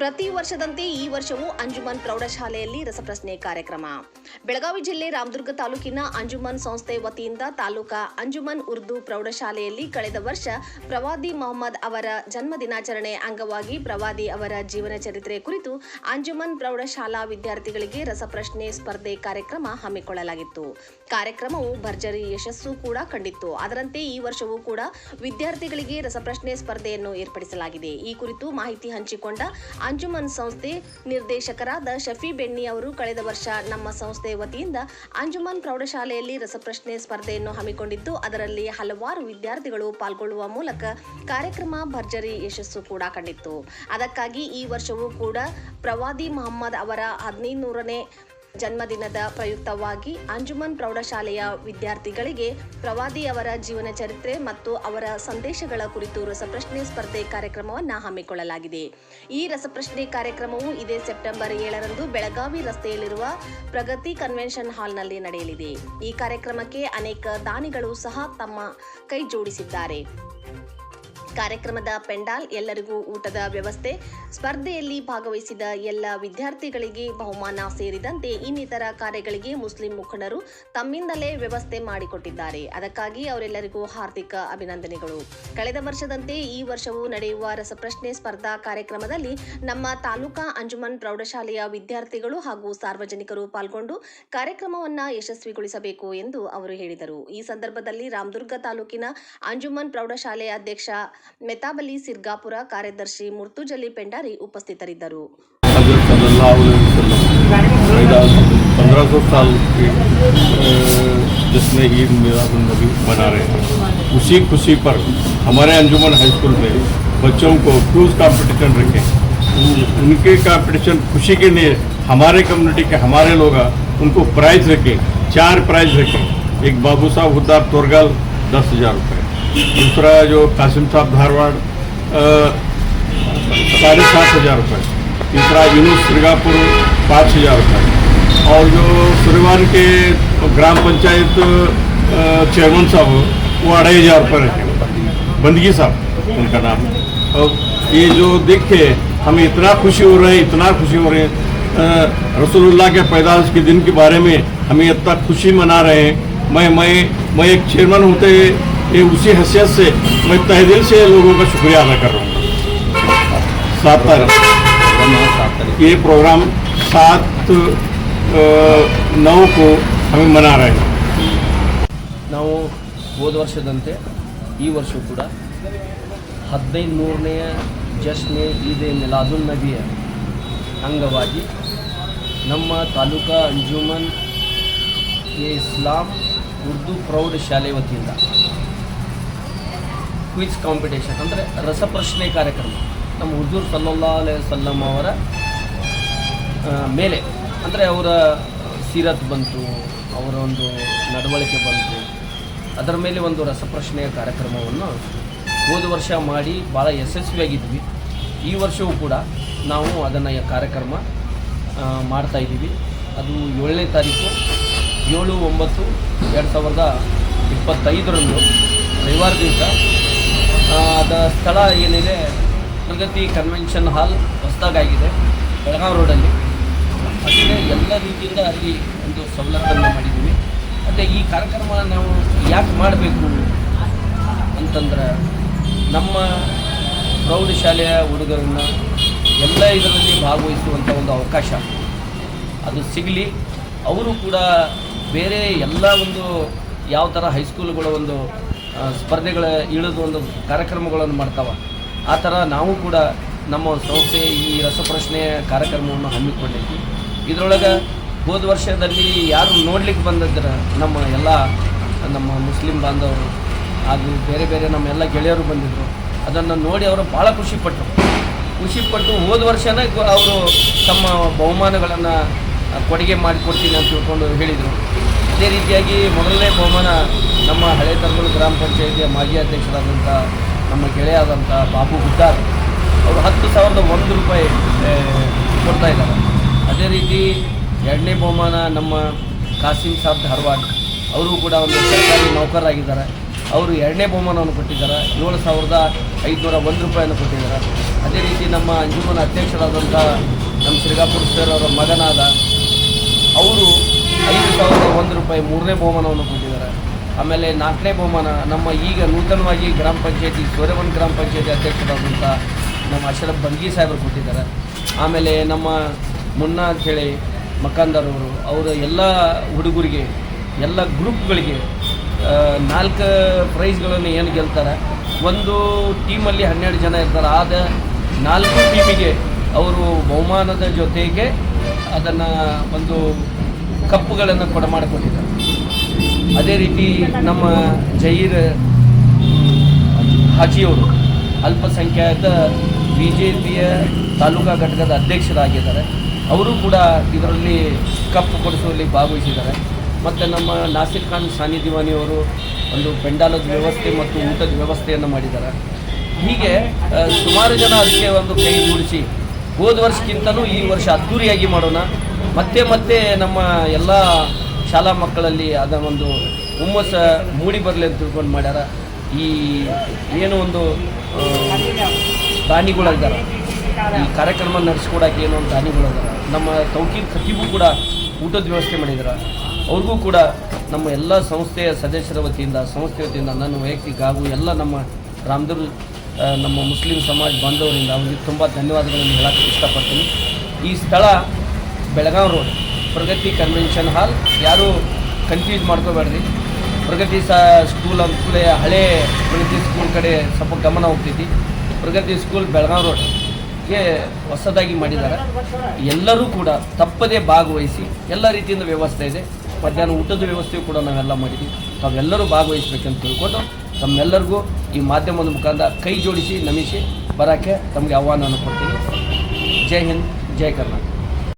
ಪ್ರತಿ ವರ್ಷದಂತೆ ಈ ವರ್ಷವೂ ಅಂಜುಮನ್ ಪ್ರೌಢಶಾಲೆಯಲ್ಲಿ ರಸಪ್ರಶ್ನೆ ಕಾರ್ಯಕ್ರಮ. ಬೆಳಗಾವಿ ಜಿಲ್ಲೆ ರಾಮದುರ್ಗ ತಾಲೂಕಿನ ಅಂಜುಮನ್ ಸಂಸ್ಥೆ ವತಿಯಿಂದ ತಾಲೂಕಾ ಅಂಜುಮನ್ ಉರ್ದು ಪ್ರೌಢಶಾಲೆಯಲ್ಲಿ ಕಳೆದ ವರ್ಷ ಪ್ರವಾದಿ ಮೊಹಮ್ಮದ್ ಅವರ ಜನ್ಮ ದಿನಾಚರಣೆ ಅಂಗವಾಗಿ ಪ್ರವಾದಿ ಅವರ ಜೀವನ ಚರಿತ್ರೆ ಕುರಿತು ಅಂಜುಮನ್ ಪ್ರೌಢಶಾಲಾ ವಿದ್ಯಾರ್ಥಿಗಳಿಗೆ ರಸಪ್ರಶ್ನೆ ಸ್ಪರ್ಧೆ ಕಾರ್ಯಕ್ರಮ ಹಮ್ಮಿಕೊಳ್ಳಲಾಗಿತ್ತು. ಕಾರ್ಯಕ್ರಮವು ಭರ್ಜರಿ ಯಶಸ್ಸು ಕೂಡ ಕಂಡಿತ್ತು. ಅದರಂತೆ ಈ ವರ್ಷವೂ ಕೂಡ ವಿದ್ಯಾರ್ಥಿಗಳಿಗೆ ರಸಪ್ರಶ್ನೆ ಸ್ಪರ್ಧೆಯನ್ನು ಏರ್ಪಡಿಸಲಾಗಿದೆ. ಈ ಕುರಿತು ಮಾಹಿತಿ ಹಂಚಿಕೊಂಡ ಅಂಜುಮನ್ ಸಂಸ್ಥೆ ನಿರ್ದೇಶಕರಾದ ಶಫಿ ಬೆಣ್ಣಿ ಅವರು, ಕಳೆದ ವರ್ಷ ನಮ್ಮ ಸಂಸ್ಥೆ ವತಿಯಿಂದ ಅಂಜುಮನ್ ಪ್ರೌಢಶಾಲೆಯಲ್ಲಿ ರಸಪ್ರಶ್ನೆ ಸ್ಪರ್ಧೆಯನ್ನು ಹಮ್ಮಿಕೊಂಡಿದ್ದು, ಅದರಲ್ಲಿ ಹಲವಾರು ವಿದ್ಯಾರ್ಥಿಗಳು ಪಾಲ್ಗೊಳ್ಳುವ ಮೂಲಕ ಕಾರ್ಯಕ್ರಮ ಭರ್ಜರಿ ಯಶಸ್ಸು ಕೂಡ ಕಂಡಿತ್ತು. ಅದಕ್ಕಾಗಿ ಈ ವರ್ಷವೂ ಕೂಡ ಪ್ರವಾದಿ ಮೊಹಮ್ಮದ್ ಅವರ 15ನೇ ಜನ್ಮದಿನದ ಪ್ರಯುಕ್ತವಾಗಿ ಅಂಜುಮನ್ ಪ್ರೌಢಶಾಲೆಯ ವಿದ್ಯಾರ್ಥಿಗಳಿಗೆ ಪ್ರವಾದಿ ಅವರ ಜೀವನ ಚರಿತ್ರೆ ಮತ್ತು ಅವರ ಸಂದೇಶಗಳ ಕುರಿತು ರಸಪ್ರಶ್ನೆ ಸ್ಪರ್ಧೆ ಕಾರ್ಯಕ್ರಮವನ್ನು ಹಮ್ಮಿಕೊಳ್ಳಲಾಗಿದೆ. ಈ ರಸಪ್ರಶ್ನೆ ಕಾರ್ಯಕ್ರಮವು ಇದೇ ಸೆಪ್ಟೆಂಬರ್ 7ರಂದು ಬೆಳಗಾವಿ ರಸ್ತೆಯಲ್ಲಿರುವ ಪ್ರಗತಿ ಕನ್ವೆನ್ಷನ್ ಹಾಲ್ನಲ್ಲಿ ನಡೆಯಲಿದೆ. ಈ ಕಾರ್ಯಕ್ರಮಕ್ಕೆ ಅನೇಕ ದಾನಿಗಳು ಸಹ ತಮ್ಮ ಕೈ ಜೋಡಿಸಿದ್ದಾರೆ. ಕಾರ್ಯಕ್ರಮದ ಪೆಂಡಾಲ್, ಎಲ್ಲರಿಗೂ ಊಟದ ವ್ಯವಸ್ಥೆ, ಸ್ಪರ್ಧೆಯಲ್ಲಿ ಭಾಗವಹಿಸಿದ ಎಲ್ಲ ವಿದ್ಯಾರ್ಥಿಗಳಿಗೆ ಬಹುಮಾನ ಸೇರಿದಂತೆ ಇನ್ನಿತರ ಕಾರ್ಯಗಳಿಗೆ ಮುಸ್ಲಿಂ ಮುಖಂಡರು ತಮ್ಮಿಂದಲೇ ವ್ಯವಸ್ಥೆ ಮಾಡಿಕೊಟ್ಟಿದ್ದಾರೆ. ಅದಕ್ಕಾಗಿ ಅವರೆಲ್ಲರಿಗೂ ಹಾರ್ದಿಕ ಅಭಿನಂದನೆಗಳು. ಕಳೆದ ವರ್ಷದಂತೆ ಈ ವರ್ಷವೂ ನಡೆಯುವ ರಸಪ್ರಶ್ನೆ ಸ್ಪರ್ಧಾ ಕಾರ್ಯಕ್ರಮದಲ್ಲಿ ನಮ್ಮ ತಾಲೂಕಾ ಅಂಜುಮನ್ ಪ್ರೌಢಶಾಲೆಯ ವಿದ್ಯಾರ್ಥಿಗಳು ಹಾಗೂ ಸಾರ್ವಜನಿಕರು ಪಾಲ್ಗೊಂಡು ಕಾರ್ಯಕ್ರಮವನ್ನು ಯಶಸ್ವಿಗೊಳಿಸಬೇಕು ಎಂದು ಅವರು ಹೇಳಿದರು. ಈ ಸಂದರ್ಭದಲ್ಲಿ ರಾಮದುರ್ಗ ತಾಲೂಕಿನ ಅಂಜುಮನ್ ಪ್ರೌಢಶಾಲೆಯ ಅಧ್ಯಕ್ಷ ಮೆತಾಬಲಿ ಸಿರ್ಗಾಪುರ, ಕಾರ್ಯದರ್ಶಿ ಮುರ್ತುಜಲಿ ಪೆಂಡಾರಿ ಉಪಸ್ಥಿತರಿದ್ದರು. 1500 साल के जिसमें ईद मिलादुन्नबी मना रहे हैं, उसी खुशी पर हमारे अंजुमन हाई स्कूल में बच्चों को क्विज कंपटीशन रखें. उनके कंपटीशन खुशी के लिए हमारे कम्युनिटी के हमारे लोग उनको प्राइज रखें. 4 प्राइज रखें. एक बाबू साहब हुद्दार तोरगल 10,000 रुपये, दूसरा जो कासिम साहब धारवाड़ 7,500 रुपये, तीसरा यूनुस सिरगापुर 5,000 रुपये, और जो सुरेवान के ग्राम पंचायत चेयरमैन साहब वो 2,500 रुपये रखे. बंदगी साहब उनका नाम. और ये जो देखे हमें इतना खुशी हो रहे हैं, रसूलुल्लाह के पैदाइश के दिन के बारे में हमें इतना खुशी मना रहे हैं. मैं एक चेयरमैन होते ये उसी हैसियत से मैं तहे दिल से लोगों का शुक्रिया अदा कर रहा हूँ. 7 तारीख ये प्रोग्राम 7/9 को हमें मना रहे हैं. ನಾವು ಹೋದ ವರ್ಷದಂತೆ ಈ ವರ್ಷವೂ ಕೂಡ 15ನೇ ಜಶ್ನೆ ಈದ್ ಮಿಲಾದುನ್ ನಬಿಯ ಅಂಗವಾಗಿ ನಮ್ಮ ತಾಲೂಕಾ ಅಂಜುಮನ್ ಇಸ್ಲಾಂ ಉರ್ದು ಪ್ರೌಢಶಾಲೆ ವತಿಯಿಂದ ಕ್ವಿಜ್ ಕಾಂಪಿಟೇಷನ್ ಅಂದರೆ ರಸಪ್ರಶ್ನೆ ಕಾರ್ಯಕ್ರಮ ನಮ್ಮ ಹುಜೂರ್ ಸಲ್ಲಲ್ಲಾಹು ಅಲೈಹಿ ವಸಲ್ಲಂ ಅವರ ಮೇಲೆ, ಅಂದರೆ ಅವರ ಸೀರತ್ ಬಂತು, ಅವರ ಒಂದು ನಡವಳಿಕೆ ಬಂತು, ಅದರ ಮೇಲೆ ಒಂದು ರಸಪ್ರಶ್ನೆಯ ಕಾರ್ಯಕ್ರಮವನ್ನು ಹೋದ ವರ್ಷ ಮಾಡಿ ಭಾಳ ಯಶಸ್ವಿಯಾಗಿದ್ವಿ. ಈ ವರ್ಷವೂ ಕೂಡ ನಾವು ಅದನ್ನು ಕಾರ್ಯಕ್ರಮ ಮಾಡ್ತಾಯಿದ್ದೀವಿ. ಅದು 7ನೇ ತಾರೀಕು 7/9/2025 ರವಿವಾರ ದಿವಸ. ಅದ ಸ್ಥಳ ಏನಿದೆ, ಪ್ರಗತಿ ಕನ್ವೆನ್ಷನ್ ಹಾಲ್ ಹೊಸದಾಗಿದೆ ಬೆಳಗಾವಿ ರೋಡಲ್ಲಿ. ಅದಕ್ಕೆ ಎಲ್ಲ ರೀತಿಯಿಂದ ಅಲ್ಲಿ ಒಂದು ಸವಲತ್ತನ್ನು ಮಾಡಿದ್ದೀವಿ. ಮತ್ತು ಈ ಕಾರ್ಯಕ್ರಮ ನಾವು ಯಾಕೆ ಮಾಡಬೇಕು ಅಂತಂದ್ರೆ, ನಮ್ಮ ಪ್ರೌಢಶಾಲೆಯ ಹುಡುಗರನ್ನು ಎಲ್ಲ ಇದರಲ್ಲಿ ಭಾಗವಹಿಸುವಂಥ ಒಂದು ಅವಕಾಶ ಅದು ಸಿಗಲಿ. ಅವರು ಕೂಡ ಬೇರೆ ಎಲ್ಲ ಒಂದು ಯಾವ ಥರ ಹೈಸ್ಕೂಲ್ಗಳ ಒಂದು ಸ್ಪರ್ಧೆಗಳ ಇಳಿದು ಒಂದು ಕಾರ್ಯಕ್ರಮಗಳನ್ನು ಮಾಡ್ತಾವೆ, ಆ ಥರ ನಾವು ಕೂಡ ನಮ್ಮ ಸಂಸ್ಥೆ ಈ ರಸಪ್ರಶ್ನೆಯ ಕಾರ್ಯಕ್ರಮವನ್ನು ಹಮ್ಮಿಕೊಂಡಿದ್ವಿ. ಇದರೊಳಗೆ ಹೋದ ವರ್ಷದಲ್ಲಿ ಯಾರು ನೋಡ್ಲಿಕ್ಕೆ ಬಂದಿದ್ರೆ ನಮ್ಮ ಮುಸ್ಲಿಂ ಬಾಂಧವರು ಹಾಗೂ ಬೇರೆ ಬೇರೆ ನಮ್ಮ ಎಲ್ಲ ಗೆಳೆಯರು ಬಂದಿದ್ದರು. ಅದನ್ನು ನೋಡಿ ಅವರು ಭಾಳ ಖುಷಿಪಟ್ಟು ಹೋದ ವರ್ಷನೇ ಅವರು ತಮ್ಮ ಬಹುಮಾನಗಳನ್ನು ಕೊಡುಗೆ ಮಾಡಿಕೊಡ್ತೀನಿ ಅಂತ ತಿಳ್ಕೊಂಡು ಹೇಳಿದರು. ಅದೇ ರೀತಿಯಾಗಿ ಮೊದಲನೇ ಬಹುಮಾನ ನಮ್ಮ ಹಳೆ ತರಗೂರು ಗ್ರಾಮ ಪಂಚಾಯಿತಿಯ ಮಾಜಿ ಅಧ್ಯಕ್ಷರಾದಂಥ ನಮ್ಮ ಗೆಳೆಯಾದಂಥ ಬಾಬು ಹುದ್ದಾರ್ ಅವರು 10,001 ರೂಪಾಯಿ ಕೊಡ್ತಾಯಿದ್ದಾರೆ. ಅದೇ ರೀತಿ 2ನೇ ಬಹುಮಾನ ನಮ್ಮ ಕಾಸಿಂ ಸಾಬ್ ಧಾರವಾಡ್, ಅವರು ಕೂಡ ಒಂದು ಸರ್ಕಾರಿ ನೌಕರರಾಗಿದ್ದಾರೆ. ಅವರು 2ನೇ ಬಹುಮಾನವನ್ನು ಕೊಟ್ಟಿದ್ದಾರೆ, 7,501 ರೂಪಾಯಿಯನ್ನು ಕೊಟ್ಟಿದ್ದಾರೆ. ಅದೇ ರೀತಿ ನಮ್ಮ ಅಂಜುಮನ್ ಅಧ್ಯಕ್ಷರಾದಂಥ ನಮ್ಮ ಶ್ರೀಗಾಪುರ ಸರ್ ಅವರ ಮಗನಾದ ಅವರು 5,001 ರೂಪಾಯಿ 3ನೇ ಬಹುಮಾನವನ್ನು ಕೊಟ್ಟಿದ್ದಾರೆ. ಆಮೇಲೆ 4ನೇ ಬಹುಮಾನ ನಮ್ಮ ಈಗ ನೂತನವಾಗಿ ಗ್ರಾಮ ಪಂಚಾಯತಿ ಸೂರ್ಯವನ್ ಗ್ರಾಮ ಪಂಚಾಯತಿ ಅಧ್ಯಕ್ಷರಾದಂಥ ನಮ್ಮ ಅಶರಫ್ ಬಂಗಿ ಸಾಹೇಬರು ಕೊಟ್ಟಿದ್ದಾರೆ. ಆಮೇಲೆ ನಮ್ಮ ಮುನ್ನಾ ಅಂಥೇಳಿ ಮಕ್ಕಂದರವರು ಅವರ ಎಲ್ಲ ಹುಡುಗರಿಗೆ ಎಲ್ಲ ಗ್ರೂಪ್ಗಳಿಗೆ 4 ಪ್ರೈಸ್ಗಳನ್ನು ಏನು ಗೆಲ್ತಾರೆ, ಒಂದು ಟೀಮಲ್ಲಿ 12 ಜನ ಇರ್ತಾರೆ, ಆದ 4 ಟೀಮಿಗೆ ಅವರು ಬಹುಮಾನದ ಜೊತೆಗೆ ಅದನ್ನು ಒಂದು ಕಪ್ಪುಗಳನ್ನು ಮಾಡಿಕೊಟ್ಟಿದ್ದಾರೆ. ಅದೇ ರೀತಿ ನಮ್ಮ ಜಹೀರ್ ಹಾಜಿಯವರು ಅಲ್ಪಸಂಖ್ಯಾತ BJPಯ ತಾಲೂಕಾ ಘಟಕದ ಅಧ್ಯಕ್ಷರಾಗಿದ್ದಾರೆ. ಅವರು ಕೂಡ ಇದರಲ್ಲಿ ಕಪ್ಪು ಕೊಡಿಸುವಲ್ಲಿ ಭಾಗವಹಿಸಿದ್ದಾರೆ. ಮತ್ತು ನಮ್ಮ ನಾಸಿರ್ ಖಾನ್ ಸಾನಿ ದಿವಾನಿಯವರು ಒಂದು ಪೆಂಡಾಲದ ವ್ಯವಸ್ಥೆ ಮತ್ತು ಊಟದ ವ್ಯವಸ್ಥೆಯನ್ನು ಮಾಡಿದ್ದಾರೆ. ಹೀಗೆ ಸುಮಾರು ಜನ ಅದಕ್ಕೆ ಒಂದು ಕೈ ಜೋಡಿಸಿ ಹೋದ ವರ್ಷಕ್ಕಿಂತಲೂ ಈ ವರ್ಷ ಅದ್ಧೂರಿಯಾಗಿ ಮಾಡೋಣ, ಮತ್ತೆ ನಮ್ಮ ಎಲ್ಲ ಶಾಲಾ ಮಕ್ಕಳಲ್ಲಿ ಅದರ ಒಂದು ಹುಮ್ಮಸ್ಸು ಮೂಡಿ ಬರಲಿ ಅಂತ ತಿಳ್ಕೊಂಡು ಮಾಡ್ಯಾರ. ಈ ಏನು ಒಂದು ದಾನಿಗಳಿದ್ದಾರೆ, ಈ ಕಾರ್ಯಕ್ರಮ ನಡೆಸ್ಕೊಡೋಕೆ ಏನೋ ಒಂದು ದಾನಿಗಳಿದ್ದಾರೆ. ನಮ್ಮ ತೌಕೀರ್ ಖತೀಬು ಕೂಡ ಊಟದ ವ್ಯವಸ್ಥೆ ಮಾಡಿದ್ದಾರೆ. ಅವ್ರಿಗೂ ಕೂಡ ನಮ್ಮ ಎಲ್ಲ ಸಂಸ್ಥೆಯ ಸದಸ್ಯರ ವತಿಯಿಂದ ನನ್ನ ವೈಯಕ್ತಿಕ ಹಾಗೂ ಎಲ್ಲ ನಮ್ಮ ರಾಮದುರ್ಗ ನಮ್ಮ ಮುಸ್ಲಿಂ ಸಮಾಜ ಬಾಂಧವರಿಂದ ಅವರಿಗೆ ತುಂಬ ಧನ್ಯವಾದಗಳನ್ನು ಹೇಳೋಕ್ಕೆ ಇಷ್ಟಪಡ್ತೀನಿ. ಈ ಸ್ಥಳ ಬೆಳಗಾವಿ ರೋಡ್ ಪ್ರಗತಿ ಕನ್ವೆನ್ಷನ್ ಹಾಲ್. ಯಾರೂ ಕನ್ಫ್ಯೂಸ್ ಮಾಡ್ಕೋಬೇಡ್ರಿ. ಪ್ರಗತಿ ಸ್ಕೂಲ್ ಅಂತಲೇ ಹಳೇ ಪ್ರಗತಿ ಸ್ಕೂಲ್ ಕಡೆ ಸ್ವಲ್ಪ ಗಮನ ಹೋಗ್ತೈತಿ. ಪ್ರಗತಿ ಸ್ಕೂಲ್ ಬೆಳಗಾವಿ ರೋಡ್ಗೆ ಹೊಸದಾಗಿ ಮಾಡಿದ್ದಾರೆ. ಎಲ್ಲರೂ ಕೂಡ ತಪ್ಪದೇ ಭಾಗವಹಿಸಿ, ಎಲ್ಲ ರೀತಿಯಿಂದ ವ್ಯವಸ್ಥೆ ಇದೆ. ಮಧ್ಯಾಹ್ನ ಊಟದ ವ್ಯವಸ್ಥೆಯು ಕೂಡ ನಾವೆಲ್ಲ ಮಾಡಿದ್ದೀವಿ. ತಾವೆಲ್ಲರೂ ಭಾಗವಹಿಸಬೇಕಂತ ತಿಳ್ಕೊಂಡು ತಮ್ಮೆಲ್ಲರಿಗೂ ಈ ಮಾಧ್ಯಮದ ಮುಖಾಂತರ ಕೈ ಜೋಡಿಸಿ ನಮಿಸಿ ಬರೋಕ್ಕೆ ತಮಗೆ ಆಹ್ವಾನವನ್ನು ಕೊಡ್ತೀನಿ. ಜೈ ಹಿಂದ್, ಜೈ ಕರ್ನಾಟಕ.